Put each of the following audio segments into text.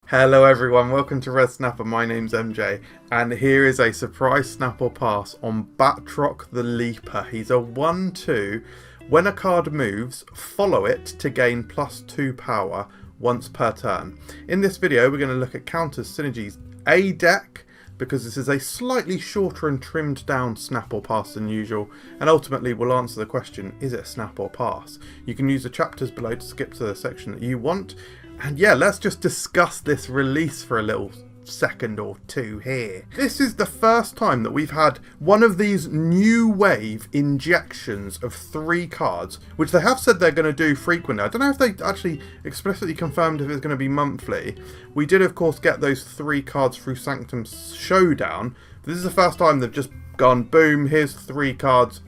Hello everyone, welcome to Red Snapper. My name's MJ, and here is a surprise snap or pass on Batroc The Leaper. He's a 1-2. When a card moves, follow it to gain +2 power once per turn. In this video, we're going to look at counters, synergies, a deck, because this is a slightly shorter and trimmed down snap or pass than usual, and ultimately we'll answer the question, is it a snap or pass? You can use the chapters below to skip to the section that you want. And yeah, let's just discuss this release for a little second or two here. This is the first time that we've had one of these new wave injections of 3 cards, which they have said they're going to do frequently. I don't know if they actually explicitly confirmed if it's going to be monthly. We did, of course, get those 3 cards through Sanctum Showdown. This is the first time they've just gone, boom, here's 3 cards.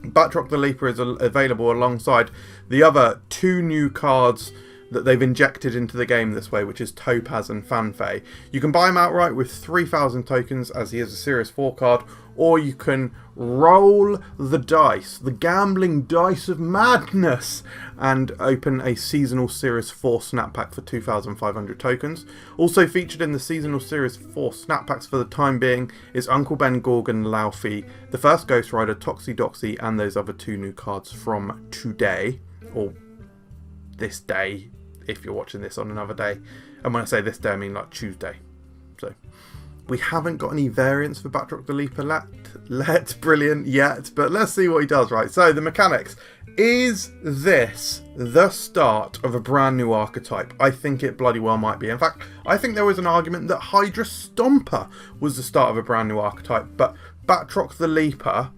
Batroc The Leaper is available alongside the other 2 new cards that they've injected into the game this way, which is Topaz and Fanfei. You can buy him outright with 3,000 tokens, as he is a Series 4 card, or you can roll the dice, the gambling dice of madness, and open a seasonal Series 4 snap pack for 2,500 tokens. Also featured in the seasonal Series 4 snap packs for the time being is Uncle Ben, Gorgon, Laufey, the first Ghost Rider, Toxie, and those other 2 new cards from today, or this day, if you're watching this on another day. And when I say this day, I mean like Tuesday. So we haven't got any variants for Batroc The Leaper let brilliant yet, but let's see what he does. Right, so the mechanics. Is this the start of a brand new archetype? I think it bloody well might be. In fact, I think there was an argument that Hydra Stomper was the start of a brand new archetype, but Batroc The Leaper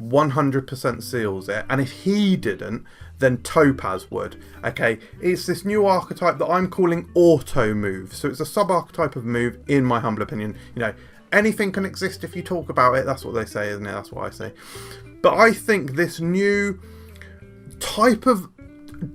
100% seals it, and if he didn't, then Topaz would. Okay, it's this new archetype that I'm calling auto move. So it's a sub-archetype of move, in my humble opinion. You know, anything can exist if you talk about it. That's what they say, isn't it? That's what I say. But I think this new type of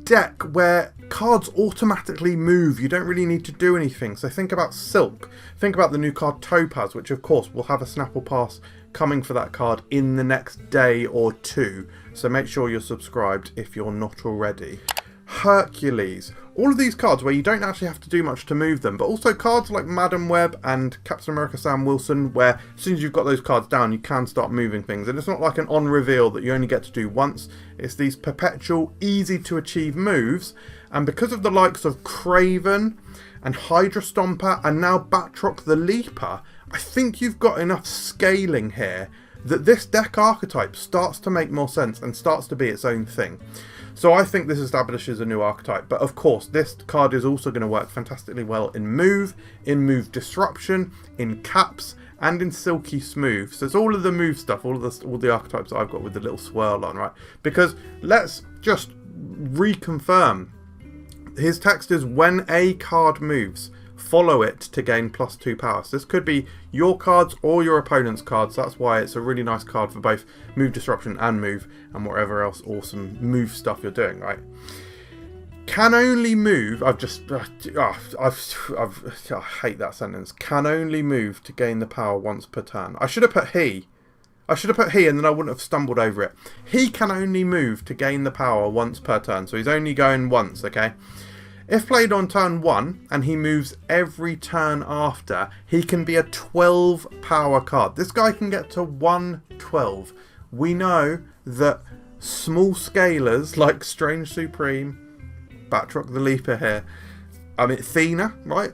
deck where cards automatically move, you don't really need to do anything. So think about Silk. Think about the new card Topaz, which of course will have a snap or pass coming for that card in the next day or 2. So make sure you're subscribed if you're not already. Hercules. All of these cards where you don't actually have to do much to move them, but also cards like Madam Web and Captain America Sam Wilson, where as soon as you've got those cards down, you can start moving things. And it's not like an on reveal that you only get to do once. It's these perpetual, easy to achieve moves. And because of the likes of Craven and Hydra Stomper and now Batroc The Leaper, I think you've got enough scaling here that this deck archetype starts to make more sense and starts to be its own thing. So I think this establishes a new archetype, but of course this card is also going to work fantastically well in move disruption, in caps, and in silky smooth. So it's all of the move stuff, all the archetypes that I've got with the little swirl on, right? Because let's just reconfirm. His text is, when a card moves, follow it to gain +2 power. So this could be your cards or your opponent's cards. That's why it's a really nice card for both move disruption and whatever else awesome move stuff you're doing, right? Can only move. I hate that sentence. Can only move to gain the power once per turn. I should have put he. And then I wouldn't have stumbled over it. He can only move to gain the power once per turn. So he's only going once, okay? If played on turn 1 and he moves every turn after, he can be a 12 power card. This guy can get to 112. We know that small scalers like Strange Supreme, Batroc The Leaper here, I mean Athena, right?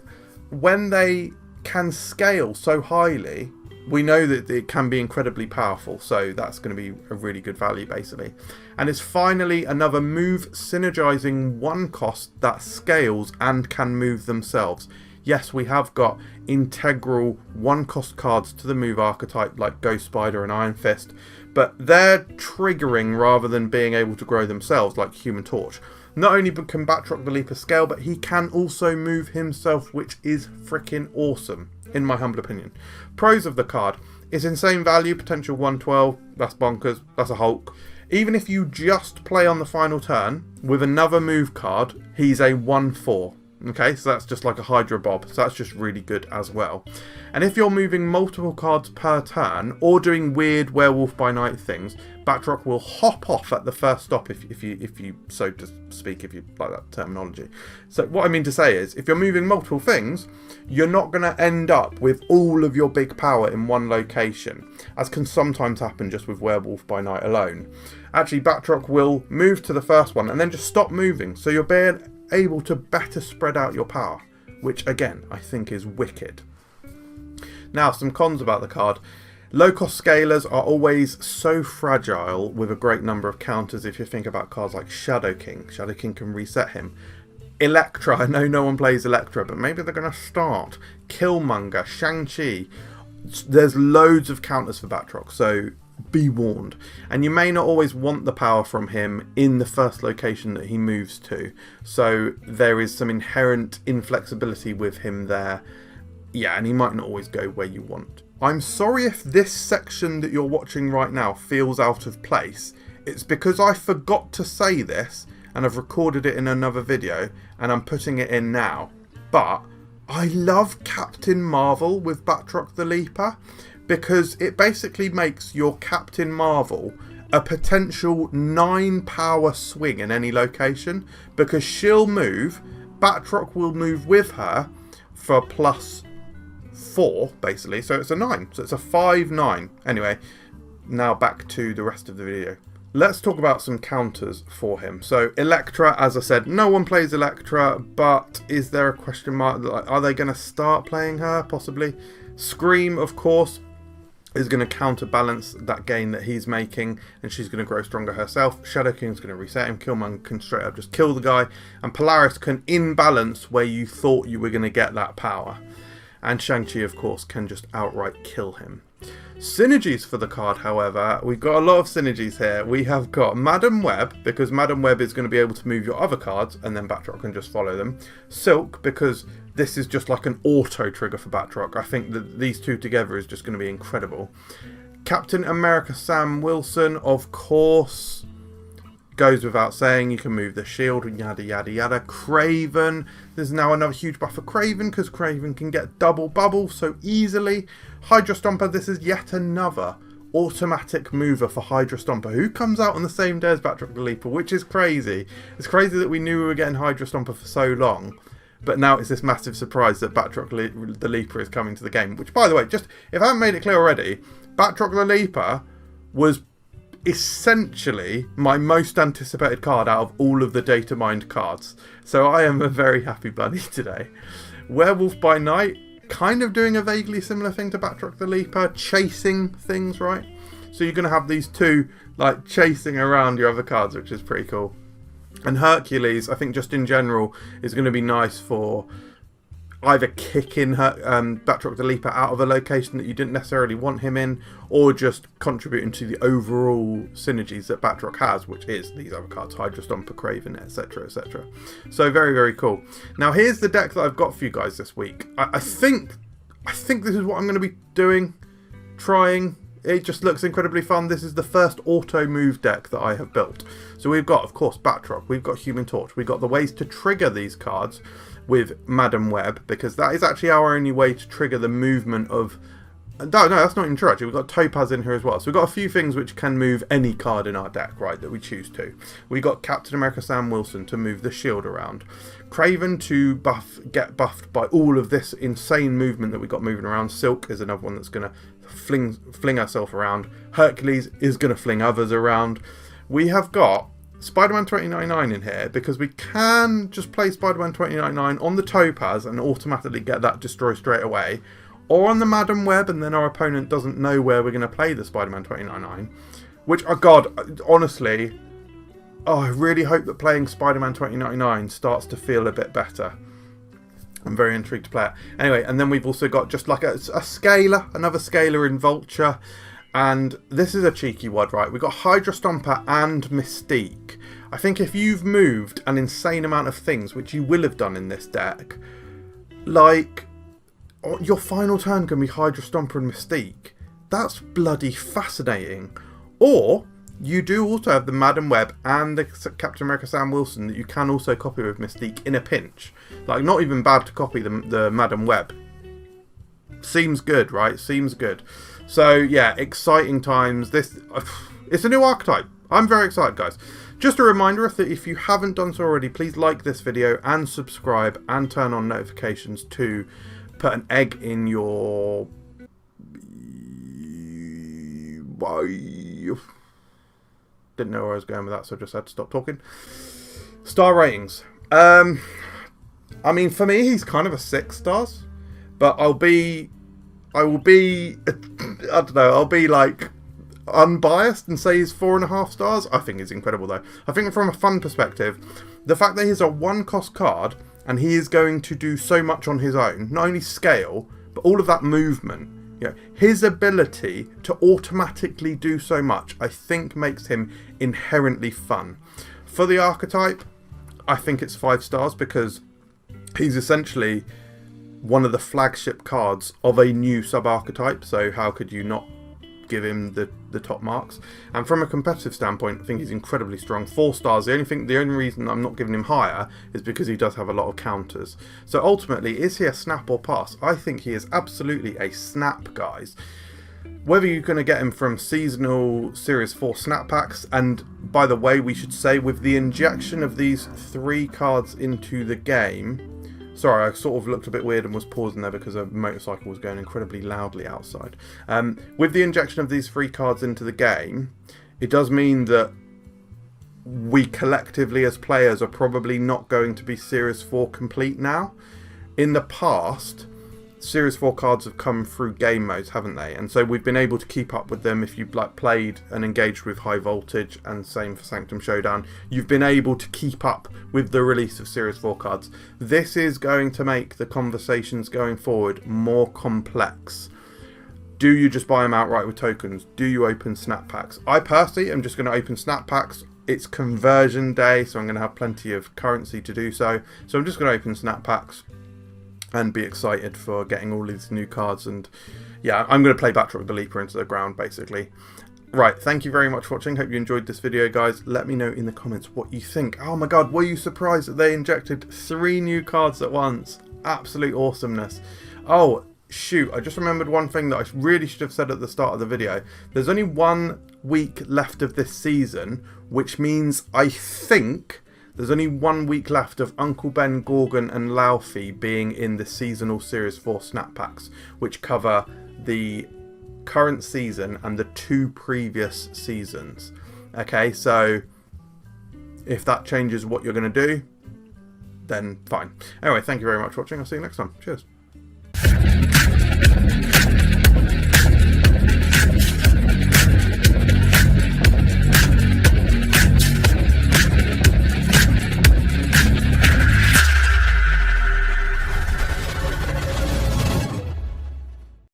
When they can scale so highly, we know that it can be incredibly powerful, so that's going to be a really good value basically. And it's finally another move synergizing 1 cost that scales and can move themselves. Yes, we have got integral 1 cost cards to the move archetype like Ghost Spider and Iron Fist, but they're triggering rather than being able to grow themselves like Human Torch. Not only can Batroc The Leaper scale, but he can also move himself, which is freaking awesome, in my humble opinion. Pros of the card is insane value, potential 112, that's bonkers, that's a Hulk. Even if you just play on the final turn with another move card, he's a 1-4. Okay, so that's just like a Hydra Bob, so that's just really good as well. And if you're moving multiple cards per turn, or doing weird Werewolf by Night things, Batroc will hop off at the first stop, if you so to speak, if you like that terminology. So what I mean to say is, if you're moving multiple things, you're not going to end up with all of your big power in one location, as can sometimes happen just with Werewolf by Night alone. Actually, Batroc will move to the first one and then just stop moving, so you're being able to better spread out your power, which again I think is wicked. Now, some cons about the card. Low cost scalers are always so fragile with a great number of counters. If you think about cards like Shadow King can reset him. Elektra, I know no one plays Elektra, but maybe they're going to start. Killmonger, Shang-Chi. There's loads of counters for Batroc, so be warned. And you may not always want the power from him in the first location that he moves to, so there is some inherent inflexibility with him there. Yeah, and he might not always go where you want. I'm sorry if this section that you're watching right now feels out of place. It's because I forgot to say this and I've recorded it in another video and I'm putting it in now. But I love Captain Marvel with Batroc the Leaper, because it basically makes your Captain Marvel a potential 9 power swing in any location, because she'll move, Batroc will move with her for +4 basically, so it's a 9, so it's a 5/9. Anyway, now back to the rest of the video. Let's talk about some counters for him. So Elektra, as I said, no one plays Elektra, but is there a question mark? Are they going to start playing her? Possibly. Scream, of course, is going to counterbalance that gain that he's making, and she's going to grow stronger herself. Shadow King's going to reset him. Killmonger can straight up just kill the guy, and Polaris can imbalance where you thought you were going to get that power. And Shang-Chi, of course, can just outright kill him. Synergies for the card, however, we've got a lot of synergies here. We have got Madam Web, because Madam Web is going to be able to move your other cards, and then Batroc can just follow them. Silk, because this is just like an auto trigger for Batroc. I think that these two together is just going to be incredible. Captain America Sam Wilson, of course, goes without saying. You can move the shield and yada yada yada. Craven, there's now another huge buff for Craven, because Craven can get double bubble so easily. Hydra Stomper, this is yet another automatic mover for Hydra Stomper, who comes out on the same day as Batroc the Leaper, which is crazy. It's crazy that we knew we were getting Hydra Stomper for so long, but now it's this massive surprise that Batroc the Leaper is coming to the game. Which, by the way, just if I haven't made it clear already, Batroc the Leaper was essentially my most anticipated card out of all of the data mined cards, so I am a very happy bunny today. Werewolf by Night, kind of doing a vaguely similar thing to Batroc the Leaper, chasing things, right? So you're going to have these two like chasing around your other cards, which is pretty cool. And Hercules, I think just in general, is going to be nice for either kicking Batroc the Leaper out of a location that you didn't necessarily want him in, or just contributing to the overall synergies that Batroc has, which is these other cards, Hydra Stomper, Craven, etc, etc. So very, very cool. Now here's the deck that I've got for you guys this week. I think this is what I'm going to be doing, trying. It just looks incredibly fun. This is the first auto move deck that I have built. So we've got, of course, Batroc, we've got Human Torch, we've got the ways to trigger these cards with Madam Web, because that is actually our only way to trigger the movement of... No, that's not even true, actually. We've got Topaz in here as well. So we've got a few things which can move any card in our deck, right, that we choose to. We've got Captain America Sam Wilson to move the shield around. Craven to get buffed by all of this insane movement that we got moving around. Silk is another one that's going to fling herself around. Hercules is going to fling others around. We have got Spider-Man 2099 in here, because we can just play Spider-Man 2099 on the Topaz and automatically get that destroyed straight away, or on the Madam Web, and then our opponent doesn't know where we're going to play the Spider-Man 2099, which, oh god, honestly, I really hope that playing Spider-Man 2099 starts to feel a bit better. I'm very intrigued to play it. Anyway, and then we've also got just like a scaler, another scaler in Vulture. And this is a cheeky one, right? We've got Hydra Stomper and Mystique. I think if you've moved an insane amount of things, which you will have done in this deck, like, your final turn can be Hydra Stomper and Mystique. That's bloody fascinating. Or you do also have the Madam Web and the Captain America Sam Wilson that you can also copy with Mystique in a pinch. Like, not even bad to copy the Madam Web. Seems good, right? Seems good. So, yeah, exciting times. It's a new archetype. I'm very excited, guys. Just a reminder, if you haven't done so already, please like this video and subscribe and turn on notifications to put an egg in your... Didn't know where I was going with that, so I just had to stop talking. Star ratings. I mean, for me, he's kind of a 6 stars. But I will be, I don't know, I'll be like unbiased and say he's 4.5 stars. I think he's incredible though. I think from a fun perspective, the fact that he's a 1-cost card and he is going to do so much on his own, not only scale, but all of that movement, his ability to automatically do so much, I think makes him inherently fun. For the archetype, I think it's 5 stars because he's essentially one of the flagship cards of a new sub-archetype, so how could you not give him the top marks? And from a competitive standpoint, I think he's incredibly strong. 4 stars. The only reason I'm not giving him higher is because he does have a lot of counters. So ultimately, is he a snap or pass? I think he is absolutely a snap, guys. Whether you're going to get him from seasonal Series 4 snap packs, and by the way, we should say with the injection of these 3 cards into the game... Sorry, I sort of looked a bit weird and was pausing there because a motorcycle was going incredibly loudly outside. With the injection of these 3 cards into the game, it does mean that we collectively as players are probably not going to be Series 4 complete now. In the past, Series 4 cards have come through game modes, haven't they? And so we've been able to keep up with them. If you've played and engaged with High Voltage, and same for Sanctum Showdown, you've been able to keep up with the release of Series 4 cards. This is going to make the conversations going forward more complex. Do you just buy them outright with tokens? Do you open snap packs? I personally am just going to open snap packs. It's conversion day, so I'm going to have plenty of currency to do so. So I'm just going to open snap packs and be excited for getting all these new cards. And yeah, I'm going to play Batroc The Leaper into the ground, basically. Right, thank you very much for watching. Hope you enjoyed this video, guys. Let me know in the comments what you think. Oh my god, were you surprised that they injected 3 new cards at once? Absolute awesomeness. Oh, shoot, I just remembered one thing that I really should have said at the start of the video. There's only 1 week left of this season, which means I think there's only 1 week left of Uncle Ben, Gorgon and Laufey being in the seasonal Series 4 snap packs, which cover the current season and the 2 previous seasons. Okay, so if that changes what you're going to do, then fine. Anyway, thank you very much for watching. I'll see you next time. Cheers.